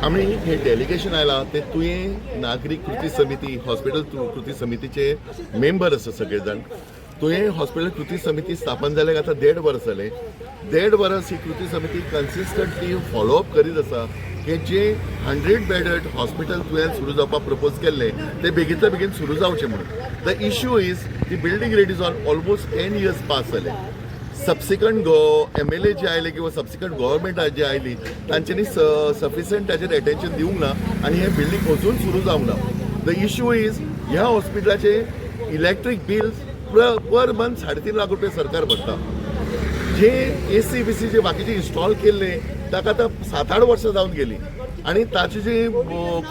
आम्ही हे डेलिगेशन आयला ते तुवें नागरिक कृती समिती हॉस्पिटल कृती समितीचे मेंबर आसा सगळे जाण. तुवें हॉस्पिटल कृती समिती स्थापन जाल्याक आतां 1.5 वर्स जालें. 1.5 वर्स ही कृती समिती कन्सिस्टंटली फॉलोअप करीत आसा की जे 100 बेडेड हॉस्पिटल तुवें सुरू जावपाक प्रपोज केल्लें ते बेगींतल्या बेगीन सुरू जावचें म्हणून. The issue is the building rate is on almost 10 years pass जाले. सबसिक्वंट MLA जे आयले किंवा सबसिक्वंट गव्हर्मेंट जे आयली तांच्यांनी सफिशियंट ताचेर एटेन्शन दिवंक ना आनी हे बिल्डींग अजून सुरू जावंक ना. द इश्यू इज ह्या हॉस्पिटलाचे electric bills per month 3.5 lakh रुपया सरकार भरता. जे AC BC जे बाकीचे इन्स्टॉल केल्ले ताका आतां 7-8 वर्सां जावन गेली आनी ताचे जे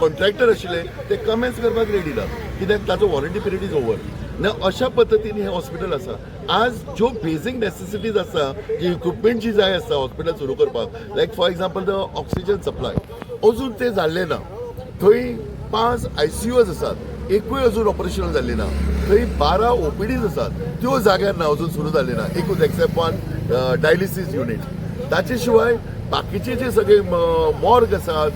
कॉन्ट्रॅक्टर आशिल्ले ते कमेन्स करपाक रेडी ना कित्याक ताचो वॉरंटी पिरियड इज ओवर ना. अशा पद्दतीन हे हॉस्पिटल आसा. आज ज्यो बेसीक नेसेसिटीज आसा जी इक्विपमेंट जी जाय आसता हॉस्पिटल सुरू करपाक like for example the oxygen supply अजून ते जाल्ले ना. थंय 5 ICUs आसात एकूय अजून ऑपरेशनल जाल्ली ना. थंय 12 OPDs आसात त्यो जाग्यार ना अजून सुरू जाल्ली ना एकूच एक्सेप्ट 1 डायलिसीस युनिट. ताचे शिवाय बाकीचे जे सगळे मॉर्ग आसात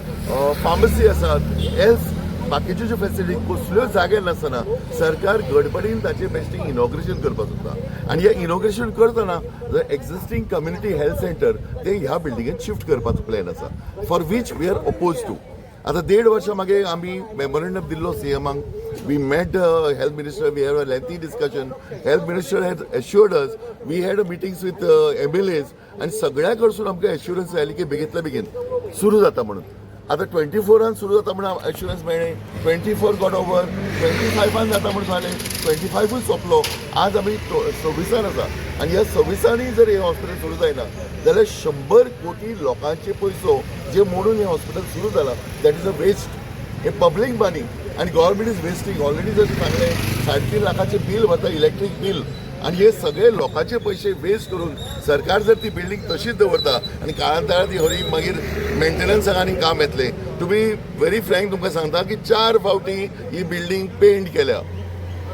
फार्मसी आसात हेल्थ बाकीच्यो ज्यो फॅसिलिटी कसल्यो जाग्यार नासतना सरकार गडबडीन ताचें बेस्टींग इनॉग्रेशन करपाक सोदता आनी हे इनॉग्रेशन करतना एक्झिस्टींग कम्युनिटी हेल्थ सेंटर ते ह्या बिल्डिंगेंत शिफ्ट करपाचो प्लॅन आसा for which we are oppose to. आतां 1.5 वर्सां मागीर आमी मेमोरंडम दिल्लो CMांक. We met health minister we have a lengthy discussion. Health minister has assured us. We had meetings with MLAs आनी सगळ्या कडसून आमकां एश्युरन्स आयली की बेगींतल्या बेगीन सुरू जाता म्हणून. आतां 24 सुरू जाता म्हणून एश्युरन्स मेळ्ळें. 24 गॉट ओवर. 25 जाता म्हणून सांगलें. 25 सोंपलो. आज आमी 26 आसा आनी ह्या 26 जर हे हॉस्पिटल सुरू जायना जाल्यार 100 कोटी लोकांचे पयसो जे मोडून हे हॉस्पिटल सुरू जाला दॅट इज अ वेस्ट. हे पब्लीक मनी आनी गव्हर्मेंट इज वेस्टींग. ऑलरेडी जर सांगलें 3.5 लाखाचें बील वता इलेक्ट्रीक बील आनी हे सगळे लोकांचे पयशे वेस्ट करून सरकार जर ती बिल्डींग तशीच दवरता आनी काळांतरान ती हरी मागीर मेंटेनन्साक आनी काम येतलें. तुमी व्हेरी फ्रँक तुमकां सांगता की 4 फावटी ही बिल्डींग पेंट केल्या.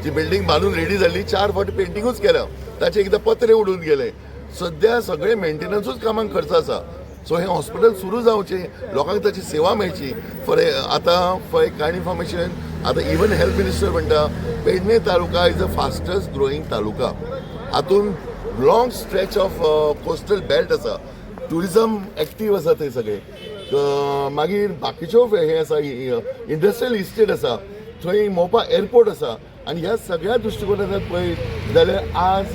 जी बिल्डींग बांदून रेडी जाल्ली 4 फावटी पेंटिंगूच केल्या. ताचे एकदां पत्रे उडून गेले. सद्या सगळे मेंटेनन्सूच कामाक खर्च आसा. सो हे हॉस्पिटल सुरू जावचें लोकांक ताची सेवा मेळची. फॉर कायंड इन्फॉर्मेशन आतां इवन हेल्थ मिनिस्टर म्हणटा पेडणे तालुका इज द फास्टस्ट ग्रोईंग तालुका. हातून long stretch of coastal belt आसा. ट्युरिजम एक्टीव आसा थंय सगळे. मागीर बाकीच्यो हे आसा इंडस्ट्रियल इस्टेट आसा. थंय मोपा एअरपोर्ट आसा आनी ह्या सगळ्या दृश्टिकोनांतल्यान पळयत जाल्यार आज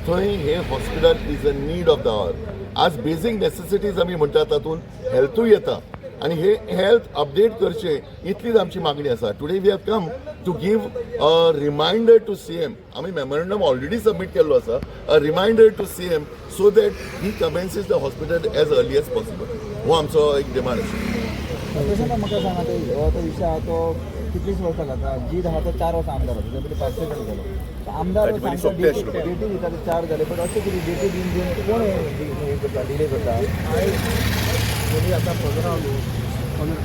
थंय हे hospital is a need of the hour. आज बेसीक नेसेसिटीज आमी म्हणटा तातूंत हेल्थूय येता आनी हे हेल्थ अपडेट करचे इतलीच आमची मागणी आसा. Today we have come to give a reminder to CM. आमी मेमोरंडम ऑलरेडी सबमीट केल्लो आसा. A reminder to CM so that he commences the hospital as early as possible. हो आमचो एक डिमांड आसा. तशें म्हाका सांगा तो विशय आहा तो कितलींच वर्सां जाता. जीत आहा तो 4 वर्सां आमदार होता तें पार्टिसिपेट केलो. आमदार डेटी दिता 4 जाले बट अशें कितें डेटी दिवन कोण हे करता डिले करता. आयज आतां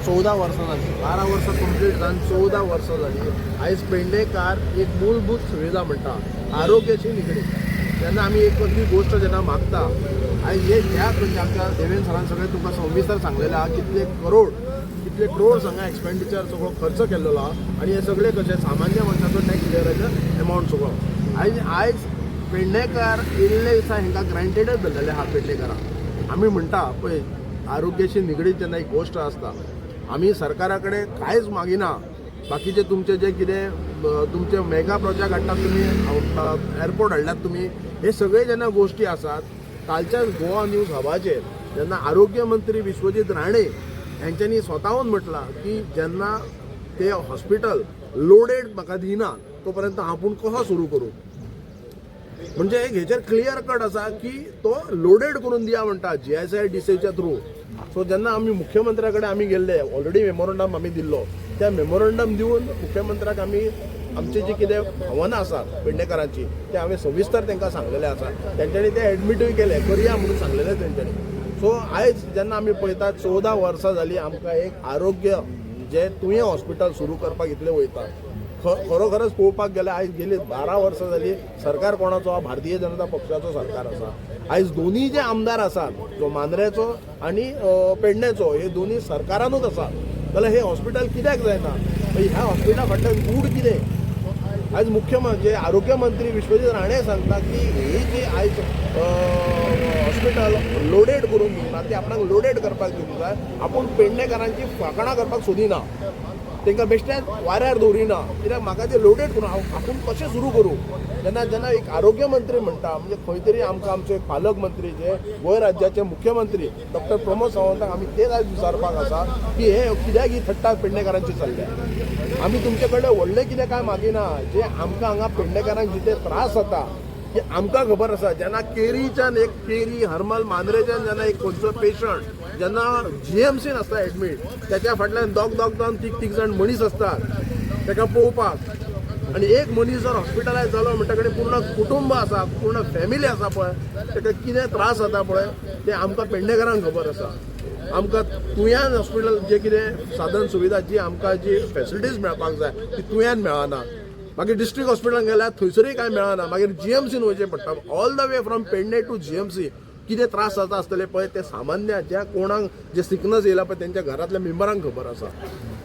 14 वर्सां जालीं. 12 वर्सां कंप्लीट जावन 14 वर्सां जालीं. आयज पेडणेकार एक मूलभूत सुविधा म्हणटा आरोग्याची निगडीत. जेन्ना आमी एक कसली गोश्ट जेन्ना मागता आयज हे ह्या आमच्या देवेंद्र सरान सगळें तुमकां सविस्तर सांगलेलें आहा कितले करोड हांगा एक्सपेंडिचर सगळो खर्च केल्लो आहा आनी हे सगळे कशे सामान्य मनशाचो टॅक्स पेयराचो एमावंट सगळो आयज पेडणेकार इल्ले दिसा हांकां ग्रांटेडच धरलेले आहा. पेडणेकारांक आमी म्हणटा पळय आरोग्याशी निगडीत जेन्ना एक गोश्ट आसता आमी सरकारा कडेन कांयच मागिना. बाकीचे तुमचे जे कितें तुमचे मेगा प्रोजेक्ट हाडटात तुमी एअरपोर्ट हाडल्यात तुमी हे सगळे जेन्ना गोश्टी आसात. कालच्या गोवा न्यूज हबाचेर जेन्ना आरोग्य मंत्री विश्वजीत राणे हांच्यांनी स्वताहून म्हटलां की जेन्ना ते हॉस्पिटल लोडेड म्हाका दिना तो पर्यंत हांव पूण कसो सुरू करूं. म्हणजे हेचेर क्लियर कट आसा की तो लोडेड करून दिया म्हणटा GSIDCच्या थ्रू. सो जेन्ना आमी मुख्यमंत्र्या कडेन आमी गेल्ले ऑलरेडी मेमोरंडम आमी दिल्लो त्या मेमोरंडम दिवन मुख्यमंत्र्याक आमी आमची जी कितें भावना आसा पेडणेकारांची ते हांवें सविस्तर तांकां सांगलेलें आसा. तेंच्यांनी ते एडमिटूय केले करया म्हणून सांगलेलें तेंच्यांनी. सो आयज जेन्ना आमी पळयतात 14 वर्सां जालीं आमकां एक आरोग्य जे तुवें हॉस्पिटल सुरू करपाक इतलें वयता खरोखरच पळोवपाक गेल्यार आयज गेली 12 वर्सां जालीं सरकार कोणाचो हा भारतीय जनता पक्षाचो सरकार आसा आयज दोनी जे आमदार आसात जो मांद्रेचो आनी पेडणेचो हे दोनी सरकारानूच आसात जाल्यार हे हॉस्पिटल कित्याक जायना ह्या हॉस्पिटला फाटल्यान गूड कितें आयज मुख्यमंत्री आरोग्य मंत्री विश्वजीत राणे सांगता की ही जी आयज हॉस्पिटल लोडेड करून दिवना ती आपणाक लोडेड करपाक दिवंक जाय आपूण पेडणेकारांची फाकणां करपाक सोदिना तांकां बेश्टेच वाऱ्यार दवरिना कित्याक म्हाका ते लोडेड करून आपूण कशें सुरू करूं जेन्ना एक आरोग्य मंत्री म्हणटा म्हणजे खंय तरी आमकां आमचे एक पालक मंत्री जे गोंय राज्याचे मुख्यमंत्री डॉक्टर प्रमोद सावंताक आमी तेच आयज विचारपाक आसा की हे कित्याक ही थट्टा पेडणेकारांची चल्ल्या आमी तुमचे कडेन व्हडलें कितें काय मागिना जे आमकां हांगा पेडणेकारांक जिते त्रास जाता की आमकां खबर आसा जेन्ना केरीच्यान एक केरी हरमल मांद्रेच्यान जेन्ना एक खंयचो पेशंट जेन्ना GMCन आसता एडमीट त्याच्या फाटल्यान दोग जावन तीग जाण मनीस असतात ताका पळोवपाक आनी एक मनीस जर हॉस्पिटलायज जालो म्हणटा कडेन पूर्ण कुटुंब आसा पूर्ण फॅमिली आसा पळय ताका कितें त्रास जाता पळय ते आमकां पेडणेकारांक खबर आसा आमकां तुयन हॉस्पिटल जे कितें साधन सुविधा जी आमकां जी फॅसिलिटीज मेळपाक जाय ती तुयन मेळना मागीर डिस्ट्रिक्ट हॉस्पिटलान गेल्यार थंयसरूय कांय मेळना मागीर GMCन वयचें पडटा all the way from Pedne to GMC कितें त्रास जाता आसतले पळय ते सामान्य ज्या कोणाक जे सिकनस येयला पळय तेंच्या घरांतल्या मेंबरांक खबर आसा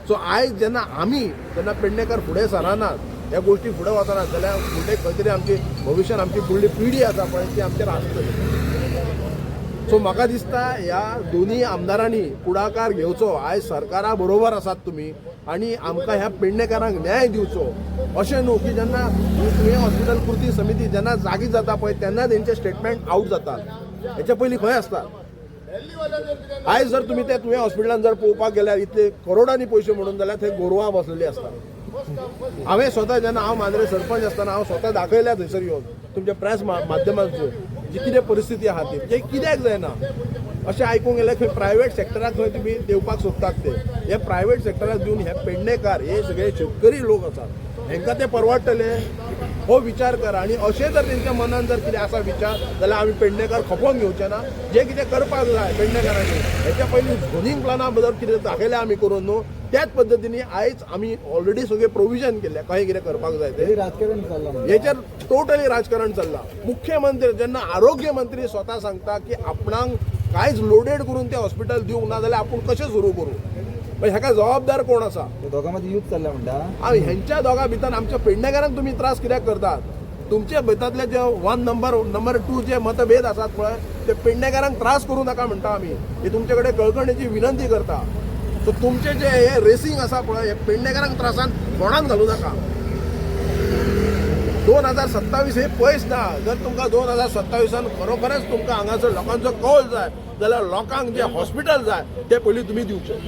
सो आयज जेन्ना पेडणेकार फुडें सरनात ह्या गोष्टी फुडें वचनात जाल्यार फुडें खंय तरी आमची भविश्यान आमची फुडली पिढी आसा पळय ती आमचेर आसतली सो म्हाका दिसता ह्या दोनी आमदारांनी पुढाकार घेवचो आयज सरकारा बरोबर आसात तुमी आनी आमकां ह्या पेडणेकारांक न्याय दिवचो अशें न्हू की जेन्ना तुवें हॉस्पिटल कृती समिती जेन्ना जागी जाता पळय तेन्ना तेंचे स्टेटमेंट आउट जातात हेच्या पयलीं खंय आसतात आयज जर तुमी ते तुवें हॉस्पिटलान जर पळोवपाक गेल्यार इतले करोडांनी पयशे म्हणून जाल्यार थंय गोरवां बसलेली आसतात हांवें स्वता जेन्ना हांव मांद्रे सरपंच आसतना हांव स्वता दाखयल्या थंयसर येवन तुमच्या प्रेस माध्यमांचो जी कितें परिस्थिती आहा ती ते कित्याक जायना अशें आयकूंक गेल्यार खंय प्रायवेट सेक्टराक खंय तुमी दिवपाक सोदतात ते हे प्रायवेट सेक्टराक दिवन हे पेडणेकार हे सगळे शेतकरी लोक आसात हेंकां ते परवडटले हो विचार करा आनी अशें जर तेंच्या मनान जर कितें आसा विचार जाल्यार आमी पेडणेकार खपोवन घेवचे ना जे कितें करपाक जाय पेडणेकारांनी हेच्या पयलीं झोनींग प्लाना बद्दल कितें दाखयलें आमी करून न्हू त्याच पद्दतीने आयज आमी ऑलरेडी सगळे प्रोविजन केले कशें कितें करपाक जाय ते राजकारण चल्लां हेचेर टोटली राजकारण चल्लां मुख्यमंत्री जेन्ना आरोग्य मंत्री स्वता सांगता की आपणाक कांयच लोडेड करून ते हॉस्पिटल दिवंक ना जाल्यार आपूण कशें सुरू करूं हेका जबाबदार कोण आसा दोगां मदीं युद्ध चल्लां म्हणटा ह्यांच्या दोगां भितर आमच्या पेडणेकारांक तुमी त्रास कित्याक करतात तुमच्या भितरले जे नंबर 2 जे मतभेद आसात पळय ते पेडणेकारांक त्रास करूं नाका म्हणटा आमी ही तुमचे कडेन कळकळेची विनंती करता सो तुमचे जे हे रेसींग आसा पळय हे पेडणेकारांक त्रासान कोणाक घालूं नाका 2027 हे पयस ना जर तुमकां 2027 खरोखरच तुमकां हांगासर लोकांचो कौल जाय जाल्यार लोकांक जे हॉस्पिटल जाय ते पयलीं तुमी दिवचे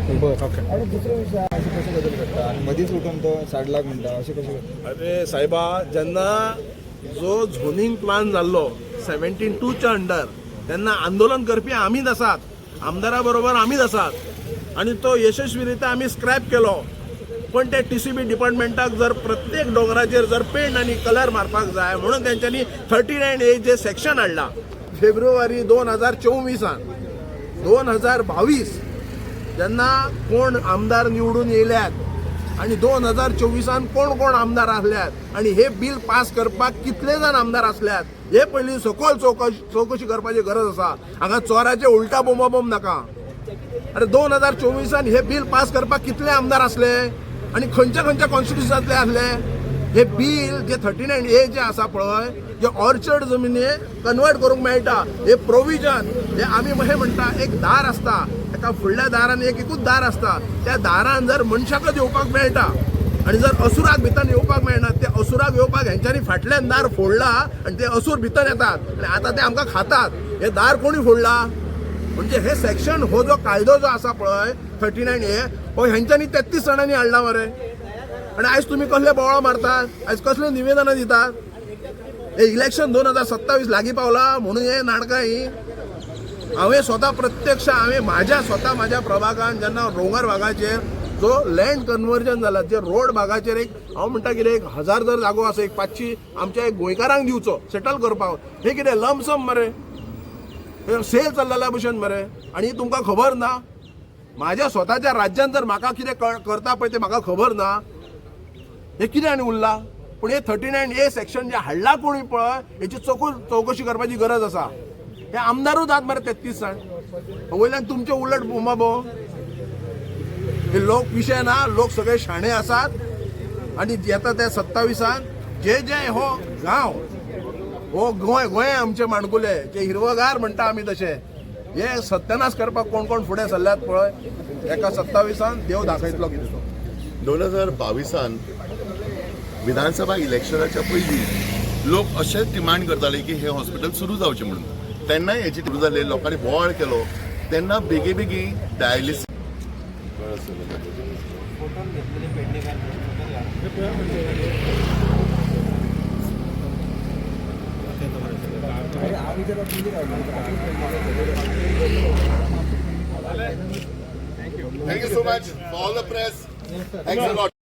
आणि दुसरे विषय असे कसे बदल करता आणि मदींच उठून तो 60 लाख म्हणटा असे कसे अरे सायबा जेन्ना जो झोनींग प्लान जाल्लो 72च्या अंडर तेन्ना आंदोलन करपी आमीच आसात आमदारा बरोबर आमीच आसात आणि तो यशस्वीरित्या आमी स्क्रॅप केलो पण ते TCB डिपार्टमेंटाक जर प्रत्येक डोंगराचेर जर पेंट आनी कलर मारपाक जाय म्हणून तेंच्यांनी 39A जे सेक्शन हाडला फेब्रुवारी 2024 2022 जेन्ना कोण आमदार निवडून येयल्यात आणि 2024 कोण आमदार आसल्यात आणि हे बिल पास करपाक कितले जाण आमदार आसल्यात हे पयलीं सखोल चौकशी करपाची गरज आसा हांगा चोराचे उलटा बोंबाबोंब नाका अरे 2024 हे बिल पास करपाक कितले आमदार असले आणि खंयच्या कॉन्स्टिट्युशनांतले आसले हे बिल जे 39A जे आसा पळय जे ऑर्चर्ड जमिनी कन्वर्ट करूंक मेळटा हे प्रोविजन हे आमी हे म्हणटा एक दार आसता एका फुडल्या दारान एकूच दार आसता त्या दारान जर मनशाक येवपाक मेळटा आणि जर असुराक भितर येवपाक मेळना ते असुराक येवपाक हेंच्यांनी फाटल्यान दार फोडला आणि ते असुर भितर येतात आणि आता ते आमकां खातात हे दार कोणी फोडला म्हणजे हे सेक्शन हो जो कायदो जो आसा पळय 39A हो ह्यांच्यांनी 33 जाणांनी हाडला मरे आणि आयज तुम्ही कसले बोवाळ मारतात आयज कसले निवेदनां दितात हे इलेक्शन 2027 लागीं पावला म्हणून हे नाटकां ही हांवें स्वता प्रत्यक्ष माझ्या प्रभागान जेन्ना डोंगर भागाचेर जो लँड कन्वर्जन जाला जे रोड भागाचेर एक हांव म्हणटा कितें 1000 जर जागो आसा एक 500 आमच्या एक गोंयकारांक दिवचो सेटल करपाक हे कितें लमसम मरे सेल चल्लेल्या भशेन मरे. आनी तुमकां खबर ना म्हाज्या स्वताच्या राज्यान जर म्हाका कितें करता पळय ते म्हाका खबर ना. हे कितें आनी उरला. पूण हे 39A सेक्शन जे हाडला कोणी पळय हेची चवकशी करपाची गरज आसा. हे आमदारूच आहात मरे 33 जाण. वयल्यान तुमचे उलट बोमाबो. हे लोक विशय ना. लोक सगळे शाणे आसात आनी येता त्या 27 जे जे हो गांव हो गोंय आमचे माणकुले जे हिरवगार म्हणटा आमी तशे हे सत्यानाश करपाक कोण कोण फुडें सरल्यात पळय एका 27 देव दाखयतलो कितें तो. 2022 विधानसभा इलेक्शनाच्या पयलीं लोक अशेंच डिमांड करताले की हे हॉस्पिटल सुरू जावचें म्हणून. तेन्नाय हेची सुरू जाले लोकांनी बोवाळ केलो तेन्ना बेगी dialysis Thank you so much for all the press. Thanks a lot.